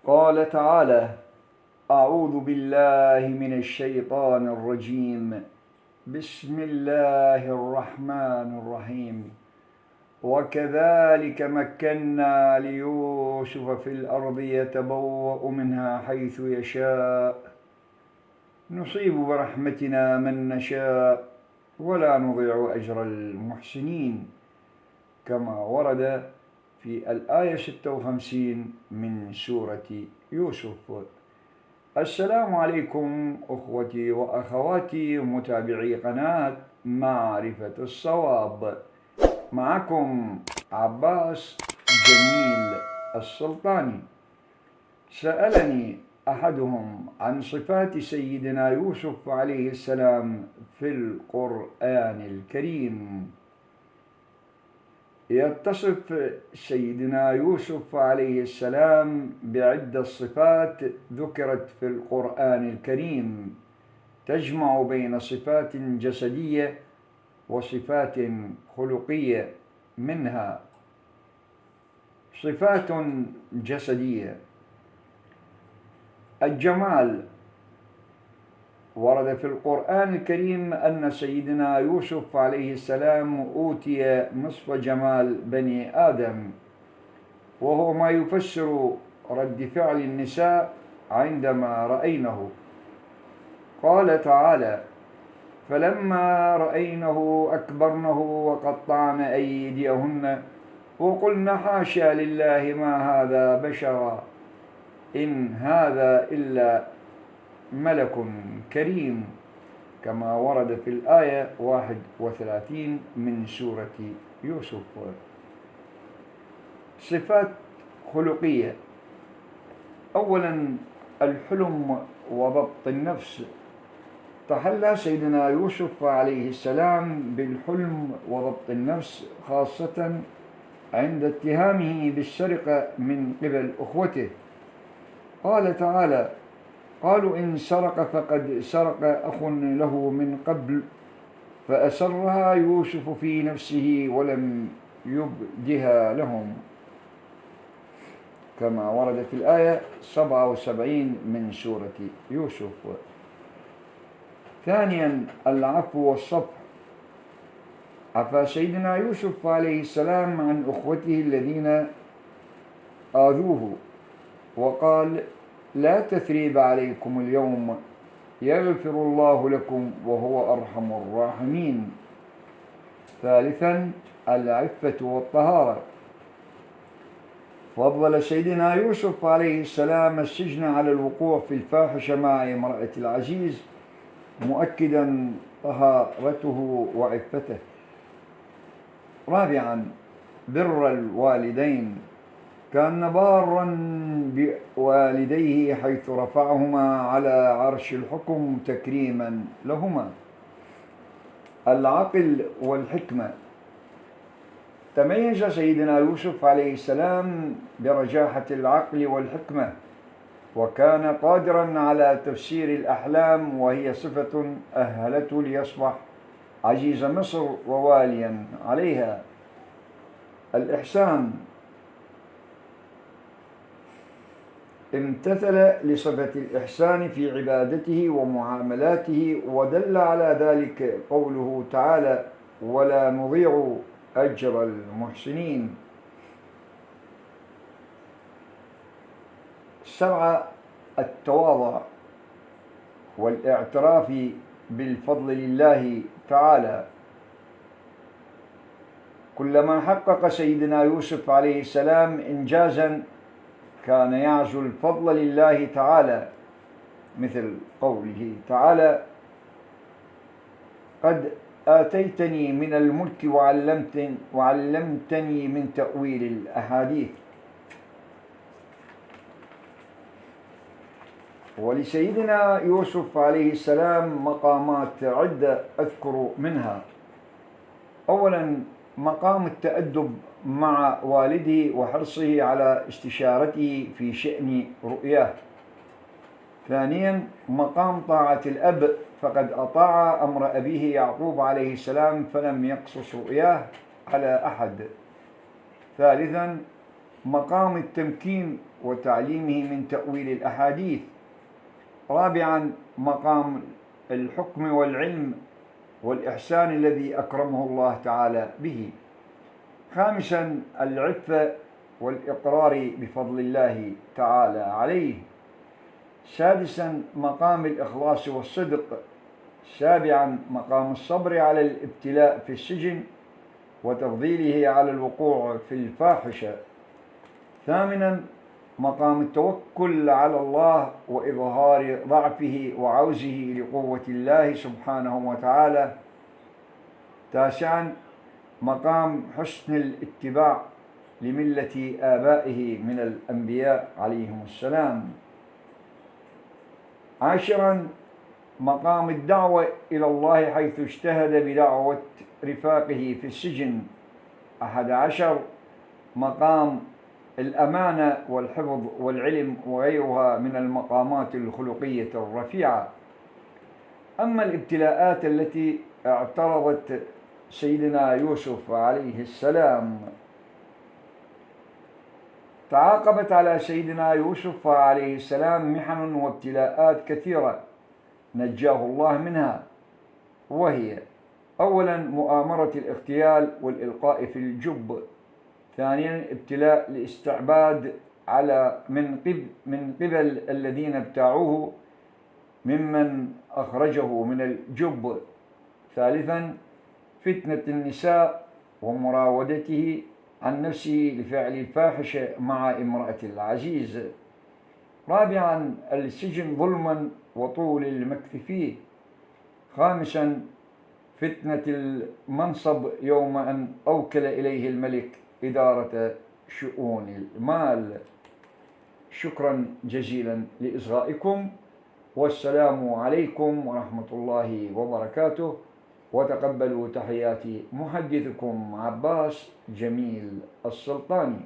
قال تعالى: أعوذ بالله من الشيطان الرجيم. بسم الله الرحمن الرحيم. وكذلك مكنا ليوسف في الأرض يتبوأ منها حيث يشاء نصيب برحمتنا من نشاء ولا نضيع أجر المحسنين، كما ورد في الآية 56 من سورة يوسف. السلام عليكم أخوتي وأخواتي متابعي قناة معرفة الصواب، معكم عباس جميل السلطاني. سألني أحدهم عن صفات سيدنا يوسف عليه السلام في القرآن الكريم. يتصف سيدنا يوسف عليه السلام بعدة صفات ذكرت في القرآن الكريم، تجمع بين صفات جسدية وصفات خلقية. منها صفات جسدية: الجمال. ورد في القرآن الكريم أن سيدنا يوسف عليه السلام أوتي نصف جمال بني آدم، وهو ما يفسر رد فعل النساء عندما رأينه. قال تعالى: فلما رأينه أكبرنه وقطعن أيديهن وقلن حاشا لله ما هذا بشرا إن هذا إلا ملك كريم، كما ورد في الآية 31 من سورة يوسف. صفات خلقية: أولا الحلم وضبط النفس. تحلى سيدنا يوسف عليه السلام بالحلم وضبط النفس، خاصة عند اتهامه بالسرقة من قبل أخوته. قال تعالى: قالوا إن سرق فقد سرق أخ له من قبل فأسرها يوسف في نفسه ولم يبدها لهم، كما ورد في الآية 77 من سورة يوسف. ثانيا العفو والصفح. عفا سيدنا يوسف عليه السلام عن أخوته الذين آذوه، وقال: لا تثريب عليكم اليوم يغفر الله لكم وهو أرحم الراحمين. ثالثا العفة والطهارة. فضل سيدنا يوسف عليه السلام السجن على الوقوع في الفاحشة مع امرأة العزيز، مؤكدا طهارته وعفته. رابعا بر الوالدين. كان بارا بوالديه حيث رفعهما على عرش الحكم تكريما لهما. العقل والحكمة. تميز سيدنا يوسف عليه السلام برجاحة العقل والحكمة، وكان قادرا على تفسير الأحلام، وهي صفة أهلته ليصبح عزيز مصر وواليا عليها. الإحسان. امتثل لصفة الإحسان في عبادته ومعاملاته، ودل على ذلك قوله تعالى: ولا نضيع أجر المحسنين. 7 التواضع والاعتراف بالفضل لله تعالى. كلما حقق سيدنا يوسف عليه السلام إنجازا كان يعزو الفضل لله تعالى، مثل قوله تعالى: قد آتيتني من الملك وعلمتني من تأويل الأحاديث. ولسيدنا يوسف عليه السلام مقامات عدة أذكر منها. أولا مقام التأدب مع والده وحرصه على استشارته في شأن رؤياه. ثانيا مقام طاعة الأب، فقد أطاع أمر أبيه يعقوب عليه السلام فلم يقصص رؤياه على أحد. ثالثا مقام التمكين وتعليمه من تأويل الأحاديث. رابعا مقام الحكم والعلم والإحسان الذي أكرمه الله تعالى به. خامسا العفة والإقرار بفضل الله تعالى عليه. سادسا مقام الإخلاص والصدق. سابعا مقام الصبر على الابتلاء في السجن وتفضيله على الوقوع في الفاحشة. ثامنا مقام التوكل على الله وإظهار ضعفه وعوزه لقوة الله سبحانه وتعالى. تاسعا مقام حسن الاتباع لملة آبائه من الأنبياء عليهم السلام. عاشرا مقام الدعوة إلى الله حيث اجتهد بدعوة رفاقه في السجن. 11 مقام الأمانة والحفظ والعلم وغيرها من المقامات الخلقية الرفيعة. أما الابتلاءات التي اعترضت سيدنا يوسف عليه السلام، تعاقبت على سيدنا يوسف عليه السلام محن وابتلاءات كثيرة نجاه الله منها، وهي: أولا مؤامرة الاغتيال والإلقاء في الجب. ثانيا ابتلاء الاستعباد من قبل الذين ابتاعوه ممن أخرجه من الجب. ثالثا فتنة النساء ومراودته عن نفسه لفعل الفاحشة مع امرأة العزيز. رابعا السجن ظلما وطول المكث فيه. خامسا فتنة المنصب يوم أن أوكل إليه الملك إدارة شؤون المال. شكرا جزيلا لإصغائكم، والسلام عليكم ورحمة الله وبركاته، وتقبلوا تحيات محدثكم عباس جميل السلطاني.